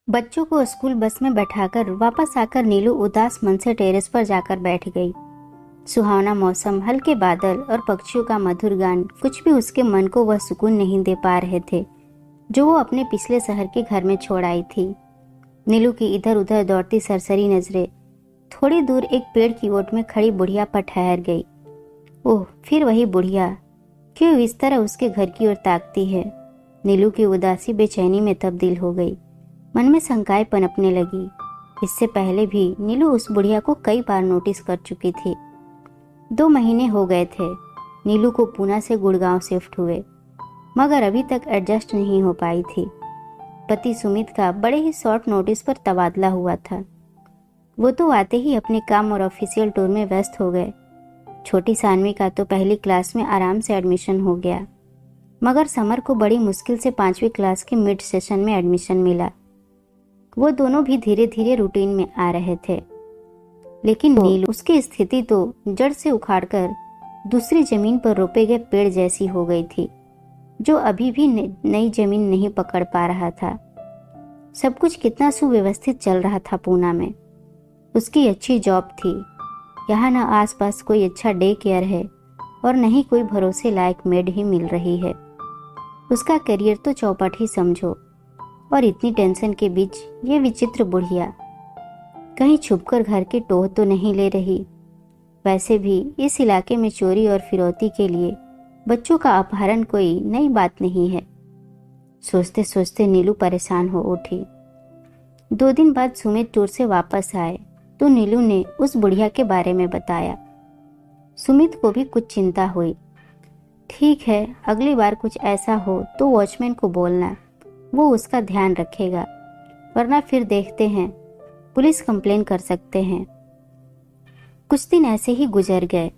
बच्चों को school bus में बैठाकर वापस आकर नीलू उदास मन से टेरेस पर जाकर बैठ गई। सुहावना मौसम, हल्के बादल और पक्षियों का मधुर गान कुछ भी उसके मन को वह सुकून नहीं दे पा रहे थे जो वो अपने पिछले शहर के घर में छोड़ आई थी। नीलू की इधर उधर दौड़ती सरसरी नजरें थोड़ी दूर एक पेड़ की ओट में खड़ी बुढ़िया पर ठहर गई। ओह, फिर वही बुढ़िया क्यों इस तरह उसके घर की ओर ताकती है? नीलू की उदासी बेचैनी में तब्दील हो गई। मन में शंकाएं पनपने लगी। इससे पहले भी नीलू उस बुढ़िया को कई बार नोटिस कर चुकी थी। 2 महीने हो गए थे नीलू को पूना से गुड़गांव शिफ्ट हुए, मगर अभी तक एडजस्ट नहीं हो पाई थी। पति सुमित का बड़े ही शॉर्ट नोटिस पर तबादला हुआ था। वो तो आते ही अपने काम और ऑफिशियल टूर में व्यस्त हो गए। छोटी सानवी का तो पहली क्लास में आराम से एडमिशन हो गया, मगर समर को बड़ी मुश्किल से 5वीं क्लास के मिड सेशन में एडमिशन मिला। वो दोनों भी धीरे धीरे रूटीन में आ रहे थे, लेकिन नीलू उसकी स्थिति तो जड़ से उखाड़कर दूसरी जमीन पर रोपे गए पेड़ जैसी हो गई थी, जो अभी भी नई जमीन नहीं पकड़ पा रहा था। सब कुछ कितना सुव्यवस्थित चल रहा था पूना में। उसकी अच्छी जॉब थी। यहाँ न आसपास कोई अच्छा डे केयर है और न ही कोई भरोसे लायक मेड ही मिल रही है। उसका करियर तो चौपट ही समझो, और इतनी टेंशन के बीच ये विचित्र बुढ़िया कहीं छुपकर घर की टोह तो नहीं ले रही। वैसे भी इस इलाके में चोरी और फिरौती के लिए बच्चों का अपहरण कोई नई बात नहीं है। सोचते सोचते नीलू परेशान हो उठी। 2 दिन बाद सुमित टूर से वापस आए तो नीलू ने उस बुढ़िया के बारे में बताया। सुमित को भी कुछ चिंता हुई। ठीक है, अगली बार कुछ ऐसा हो तो वॉचमैन को बोलना, वो उसका ध्यान रखेगा, वरना फिर देखते हैं, पुलिस कंप्लेन कर सकते हैं। कुछ दिन ऐसे ही गुजर गए।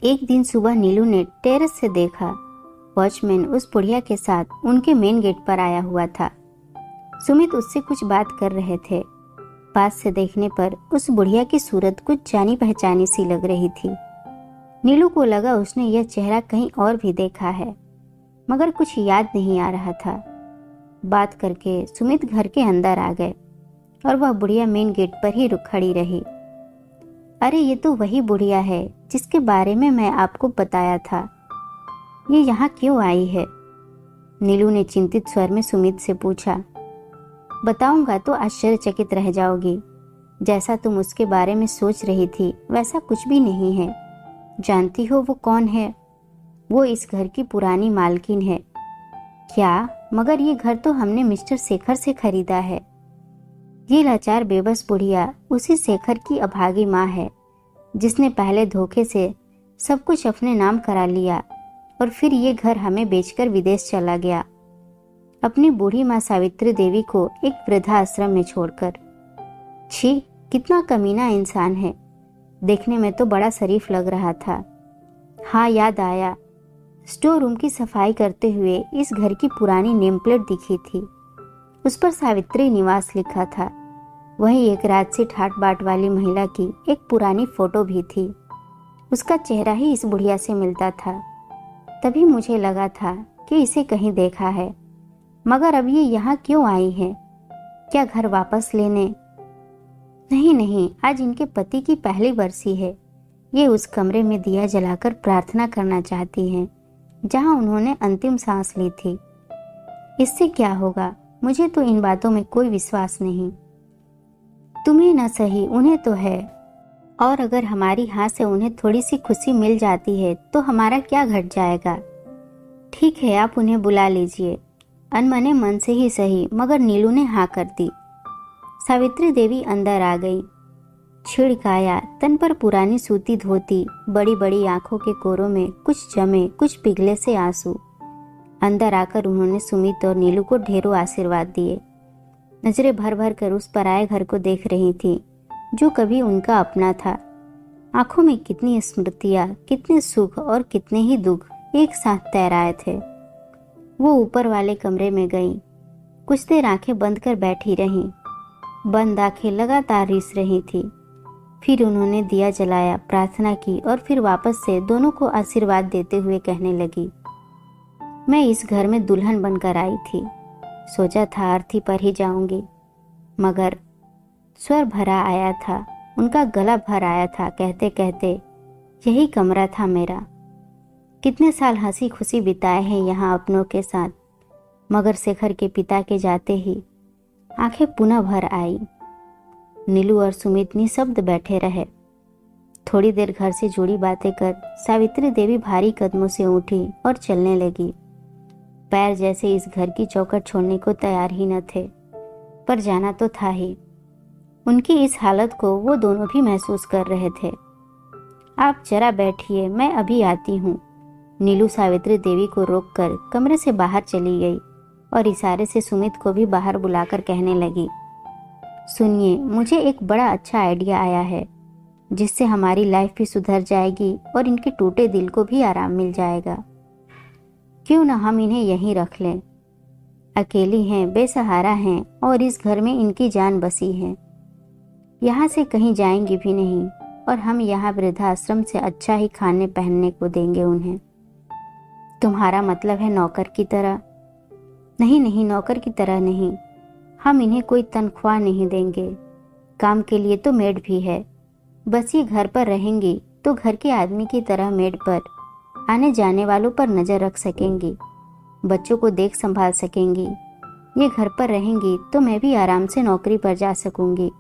एक दिन सुबह नीलू ने टेरेस से देखा, वॉचमैन उस बुढ़िया के साथ उनके मेन गेट पर आया हुआ था। सुमित उससे कुछ बात कर रहे थे। पास से देखने पर उस बुढ़िया की सूरत कुछ जानी पहचानी सी लग रही थी। नीलू को लगा उसने यह चेहरा कहीं और भी देखा है, मगर कुछ याद नहीं आ रहा था। बात करके सुमित घर के अंदर आ गए और वह बुढ़िया मेन गेट पर ही रुक खड़ी रही। अरे, ये तो वही बुढ़िया है जिसके बारे में मैं आपको बताया था। ये यहाँ क्यों आई है? नीलू ने चिंतित स्वर में सुमित से पूछा। बताऊंगा तो आश्चर्यचकित रह जाओगी। जैसा तुम उसके बारे में सोच रही थी वैसा कुछ भी नहीं है। जानती हो वो कौन है? वो इस घर की पुरानी मालकिन है। क्या? मगर ये घर तो हमने मिस्टर शेखर से खरीदा है। ये लाचार बेबस बुढ़िया उसी शेखर की अभागी माँ है, जिसने पहले धोखे से सब कुछ अपने नाम करा लिया और फिर ये घर हमें बेचकर विदेश चला गया, अपनी बूढ़ी माँ सावित्री देवी को एक वृद्धाश्रम में छोड़कर। छी, कितना कमीना इंसान है। देखने में तो बड़ा शरीफ लग रहा था। हाँ, याद आया, स्टोर रूम की सफाई करते हुए इस घर की पुरानी नेम प्लेट दिखी थी। उस पर सावित्री निवास लिखा था। वहीं एक राजसी ठाट बाट वाली महिला की एक पुरानी फोटो भी थी। उसका चेहरा ही इस बुढ़िया से मिलता था। तभी मुझे लगा था कि इसे कहीं देखा है, मगर अब ये यहाँ क्यों आई है? क्या घर वापस लेने? नहीं, आज इनके पति की पहली बरसी है। ये उस कमरे में दिया जलाकर प्रार्थना करना चाहती हैं जहाँ उन्होंने अंतिम सांस ली थी। इससे क्या होगा? मुझे तो इन बातों में कोई विश्वास नहीं। तुम्हें न सही, उन्हें तो है। और अगर हमारी हाथ से उन्हें थोड़ी सी खुशी मिल जाती है तो हमारा क्या घट जाएगा? ठीक है, आप उन्हें बुला लीजिए। अनमने मन से ही सही, मगर नीलू ने हाँ कर दी। सावित्री देवी अंदर आ गई। छिड़काया, तन पर पुरानी सूती धोती, बड़ी बड़ी आंखों के कोरों में कुछ जमे कुछ पिघले से आंसू। अंदर आकर उन्होंने सुमित और नीलू को ढेरों आशीर्वाद दिए। नजरें भर भर कर उस पराये घर को देख रही थी जो कभी उनका अपना था। आंखों में कितनी स्मृतियां, कितने सुख और कितने ही दुख एक साथ तैराए थे। वो ऊपर वाले कमरे में गईं। कुछ देर आंखें बंद कर बैठी रहीं। बंद आंखें लगातार रिस रही थी। फिर उन्होंने दिया जलाया, प्रार्थना की और फिर वापस से दोनों को आशीर्वाद देते हुए कहने लगी, मैं इस घर में दुल्हन बनकर आई थी। सोचा था अर्थी पर ही जाऊंगी, मगर स्वर भरा आया था, उनका गला भर आया था कहते कहते, यही कमरा था मेरा। कितने साल हंसी खुशी बिताए हैं यहाँ अपनों के साथ, मगर शेखर के पिता के जाते ही आंखें पुनः भर आई। नीलू और सुमित निशब्द बैठे रहे। थोड़ी देर घर से जुड़ी बातें कर सावित्री देवी भारी कदमों से उठी और चलने लगी। पैर जैसे इस घर की चौखट छोड़ने को तैयार ही न थे, पर जाना तो था ही। उनकी इस हालत को वो दोनों भी महसूस कर रहे थे। आप जरा बैठिए, मैं अभी आती हूँ। नीलू सावित्री देवी को रोककर कमरे से बाहर चली गई और इशारे से सुमित को भी बाहर बुलाकर कहने लगी, सुनिए, मुझे एक बड़ा अच्छा आइडिया आया है, जिससे हमारी लाइफ भी सुधर जाएगी और इनके टूटे दिल को भी आराम मिल जाएगा। क्यों न हम इन्हें यहीं रख लें। अकेली हैं, बेसहारा हैं और इस घर में इनकी जान बसी है। यहाँ से कहीं जाएंगी भी नहीं और हम यहाँ वृद्धाश्रम से अच्छा ही खाने पहनने को देंगे उन्हें। तुम्हारा मतलब है नौकर की तरह? नहीं नहीं, नौकर की तरह नहीं। हम इन्हें कोई तनख्वाह नहीं देंगे। काम के लिए तो मेड भी है। बस ये घर पर रहेंगी तो घर के आदमी की तरह मेड पर आने जाने वालों पर नजर रख सकेंगी, बच्चों को देख संभाल सकेंगी। ये घर पर रहेंगी तो मैं भी आराम से नौकरी पर जा सकूंगी।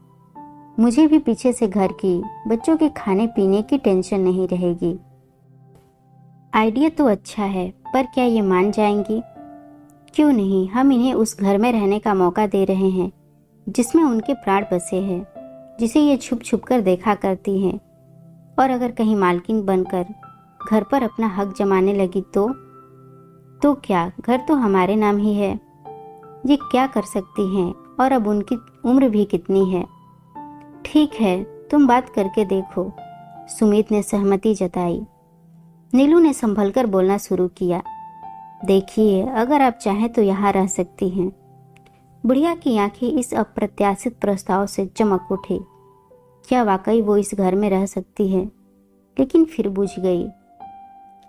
मुझे भी पीछे से घर की, बच्चों के खाने पीने की टेंशन नहीं रहेगी। आइडिया तो अच्छा है, पर क्या ये मान जाएंगी? क्यों नहीं, हम इन्हें उस घर में रहने का मौका दे रहे हैं जिसमें उनके प्राण बसे हैं, जिसे ये छुप छुप कर देखा करती हैं। और अगर कहीं मालकिन बनकर घर पर अपना हक जमाने लगी तो क्या, घर तो हमारे नाम ही है। ये क्या कर सकती हैं, और अब उनकी उम्र भी कितनी है। ठीक है, तुम बात करके देखो, सुमित ने सहमति जताई। नीलू ने संभलकर बोलना शुरू किया, देखिए, अगर आप चाहें तो यहाँ रह सकती हैं। बुढ़िया की आंखें इस अप्रत्याशित प्रस्ताव से चमक उठी। क्या वाकई वो इस घर में रह सकती है? लेकिन फिर बुझ गई।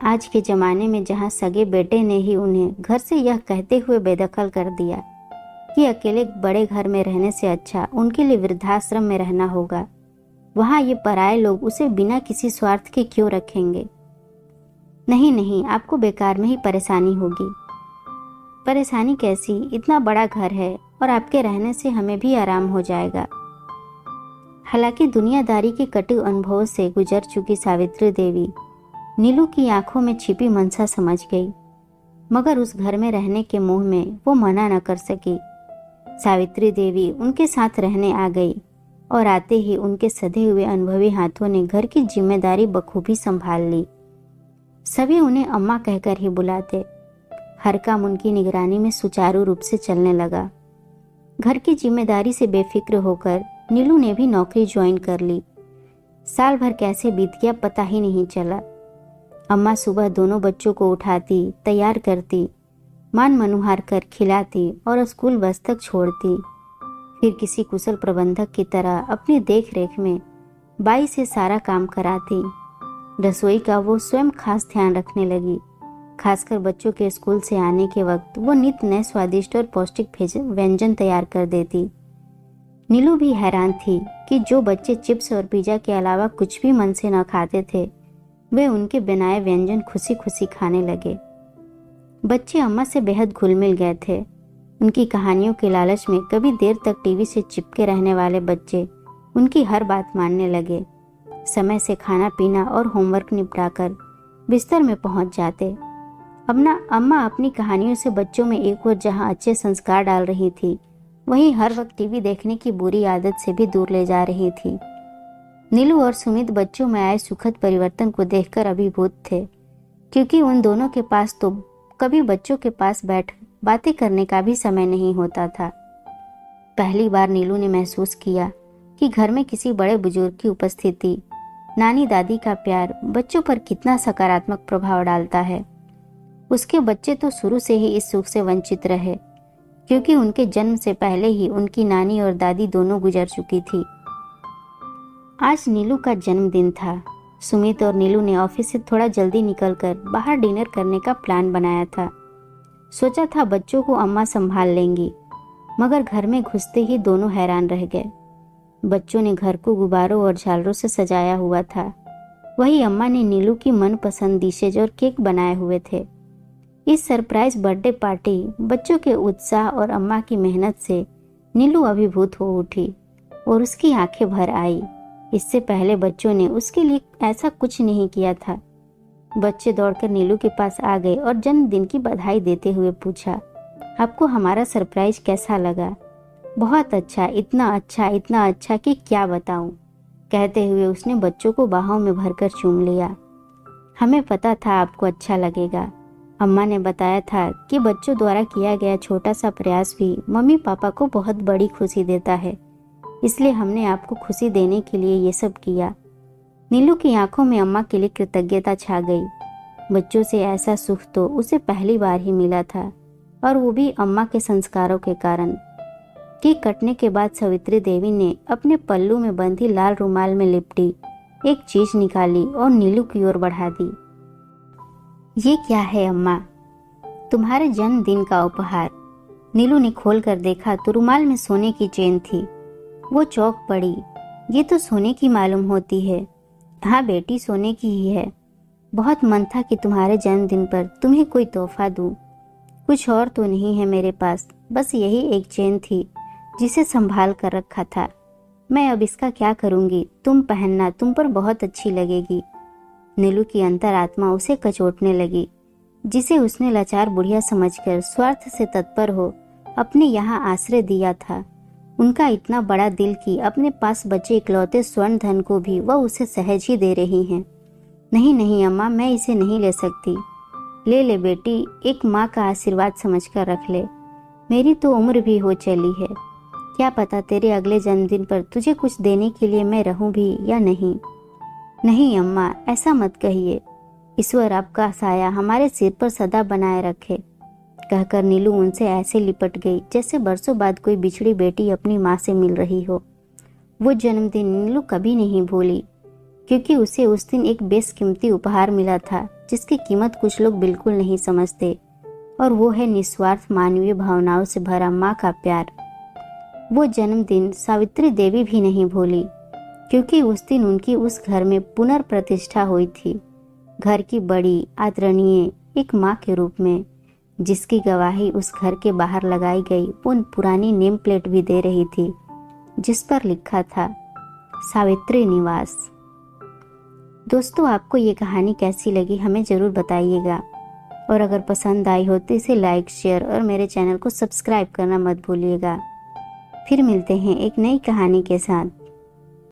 आज के जमाने में जहाँ सगे बेटे ने ही उन्हें घर से यह कहते हुए बेदखल कर दिया कि अकेले बड़े घर में रहने से अच्छा उनके लिए वृद्धाश्रम में रहना होगा, वहाँ ये पराये लोग उसे बिना किसी स्वार्थ के क्यों रखेंगे? नहीं नहीं, आपको बेकार में ही परेशानी होगी। परेशानी कैसी? इतना बड़ा घर है और आपके रहने से हमें भी आराम हो जाएगा। हालांकि दुनियादारी के कटु अनुभवों से गुजर चुकी सावित्री देवी नीलू की आंखों में छिपी मनसा समझ गई, मगर उस घर में रहने के मोह में वो मना न कर सकी। सावित्री देवी उनके साथ रहने आ गई और आते ही उनके सधे हुए अनुभवी हाथों ने घर की जिम्मेदारी बखूबी संभाल ली। सभी उन्हें अम्मा कहकर ही बुलाते। हर काम उनकी निगरानी में सुचारू रूप से चलने लगा। घर की जिम्मेदारी से बेफिक्र होकर नीलू ने भी नौकरी ज्वाइन कर ली। साल भर कैसे बीत गया पता ही नहीं चला। अम्मा सुबह दोनों बच्चों को उठाती, तैयार करती, मान मनुहार कर खिलाती और स्कूल बस तक छोड़ती। फिर किसी कुशल प्रबंधक की तरह अपनी देख रेख में बाई से सारा काम कराती। रसोई का वो स्वयं खास ध्यान रखने लगी। खासकर बच्चों के स्कूल से आने के वक्त वो नित नए स्वादिष्ट और पौष्टिक व्यंजन तैयार कर देती। नीलू भी हैरान थी कि जो बच्चे चिप्स और पिज्जा के अलावा कुछ भी मन से न खाते थे, वे उनके बनाए व्यंजन खुशी खुशी खाने लगे। बच्चे अम्मा से बेहद घुल मिल गए थे। उनकी कहानियों के लालच में कभी देर तक टीवी से चिपके रहने वाले बच्चे उनकी हर बात मानने लगे। समय से खाना पीना और होमवर्क निपटाकर बिस्तर में पहुंच जाते। अम्मा अपनी कहानियों से बच्चों में एक और जहां अच्छे संस्कार डाल रही थी, वहीं हर वक्त टीवी देखने की बुरी आदत से भी दूर ले जा रही थी। नीलू और सुमित बच्चों में आए सुखद परिवर्तन को देखकर अभिभूत थे, क्योंकि उन दोनों के पास तो कभी बच्चों के पास बैठ बातें करने का भी समय नहीं होता था। पहली बार नीलू ने महसूस किया कि घर में किसी बड़े बुजुर्ग की उपस्थिति, नानी दादी का प्यार बच्चों पर कितना सकारात्मक प्रभाव डालता है। उसके बच्चे तो शुरू से ही इस सुख से वंचित रहे, क्योंकि उनके जन्म से पहले ही उनकी नानी और दादी दोनों गुजर चुकी थी। आज नीलू का जन्मदिन था। सुमित और नीलू ने ऑफिस से थोड़ा जल्दी निकलकर बाहर डिनर करने का प्लान बनाया था। सोचा था बच्चों को अम्मा संभाल लेंगी, मगर घर में घुसते ही दोनों हैरान रह गए। बच्चों ने घर को गुब्बारों और झालरों से सजाया हुआ था। वही अम्मा ने नीलू की मनपसंद डिशेज और केक बनाए हुए थे। इस सरप्राइज बर्थडे पार्टी, बच्चों के उत्साह और अम्मा की मेहनत से नीलू अभिभूत हो उठी और उसकी आंखें भर आई। इससे पहले बच्चों ने उसके लिए ऐसा कुछ नहीं किया था। बच्चे दौड़कर नीलू के पास आ गए और जन्मदिन की बधाई देते हुए पूछा, आपको हमारा सरप्राइज कैसा लगा? बहुत अच्छा, इतना अच्छा कि क्या बताऊं, कहते हुए उसने बच्चों को बाहों में भरकर चूम लिया। हमें पता था आपको अच्छा लगेगा। अम्मा ने बताया था कि बच्चों द्वारा किया गया छोटा सा प्रयास भी मम्मी पापा को बहुत बड़ी खुशी देता है, इसलिए हमने आपको खुशी देने के लिए ये सब किया। नीलू की आंखों में अम्मा के लिए कृतज्ञता छा गई। बच्चों से ऐसा सुख तो उसे पहली बार ही मिला था, और वो भी अम्मा के संस्कारों के कारण। केक कटने के बाद सावित्री देवी ने अपने पल्लू में बंधी लाल रुमाल में लिपटी एक चीज निकाली और नीलू की ओर बढ़ा दी। ये क्या है अम्मा? तुम्हारे जन्मदिन का उपहार। नीलू ने खोल कर देखा तो रुमाल में सोने की चेन थी। वो चौंक पड़ी। ये तो सोने की मालूम होती है। हाँ बेटी, सोने की ही है। बहुत मन था कि तुम्हारे जन्मदिन पर तुम्हें कोई तोहफा दूं। कुछ और तो नहीं है मेरे पास, बस यही एक चेन थी जिसे संभाल कर रखा था। मैं अब इसका क्या करूंगी? तुम पहनना, तुम पर बहुत अच्छी लगेगी। नीलू की अंतरात्मा उसे कचोटने लगी, जिसे उसने लाचार बुढ़िया समझकर स्वार्थ से तत्पर हो अपने यहाँ आश्रय दिया था। उनका इतना बड़ा दिल कि अपने पास बचे इकलौते स्वर्ण धन को भी वह उसे सहज ही दे रही हैं। नहीं नहीं अम्मा, मैं इसे नहीं ले सकती। ले ले बेटी, एक माँ का आशीर्वाद समझकर रख ले। मेरी तो उम्र भी हो चली है, क्या पता तेरे अगले जन्मदिन पर तुझे कुछ देने के लिए मैं रहूं भी या नहीं। नहीं अम्मा, ऐसा मत कहिए। ईश्वर आपका साया हमारे सिर पर सदा बनाए रखे, कहकर नीलू उनसे ऐसे लिपट गई जैसे बरसों बाद कोई बिछड़ी बेटी अपनी माँ से मिल रही हो। वो जन्मदिन नीलू कभी नहीं भूली, क्योंकि उसे उस दिन एक बेशकीमती उपहार मिला था जिसकी कीमत कुछ लोग बिल्कुल नहीं समझते, और वो है निस्वार्थ मानवीय भावनाओं से भरा माँ का प्यार। वो जन्मदिन सावित्री देवी भी नहीं भूली, क्योंकि उस दिन उनकी उस घर में पुनर्प्रतिष्ठा हुई थी, घर की बड़ी आदरणीय एक माँ के रूप में, जिसकी गवाही उस घर के बाहर लगाई गई वो पुरानी नेम प्लेट भी दे रही थी, जिस पर लिखा था सावित्री निवास। दोस्तों, आपको ये कहानी कैसी लगी हमें ज़रूर बताइएगा, और अगर पसंद आई हो तो इसे लाइक, शेयर और मेरे चैनल को सब्सक्राइब करना मत भूलिएगा। फिर मिलते हैं एक नई कहानी के साथ।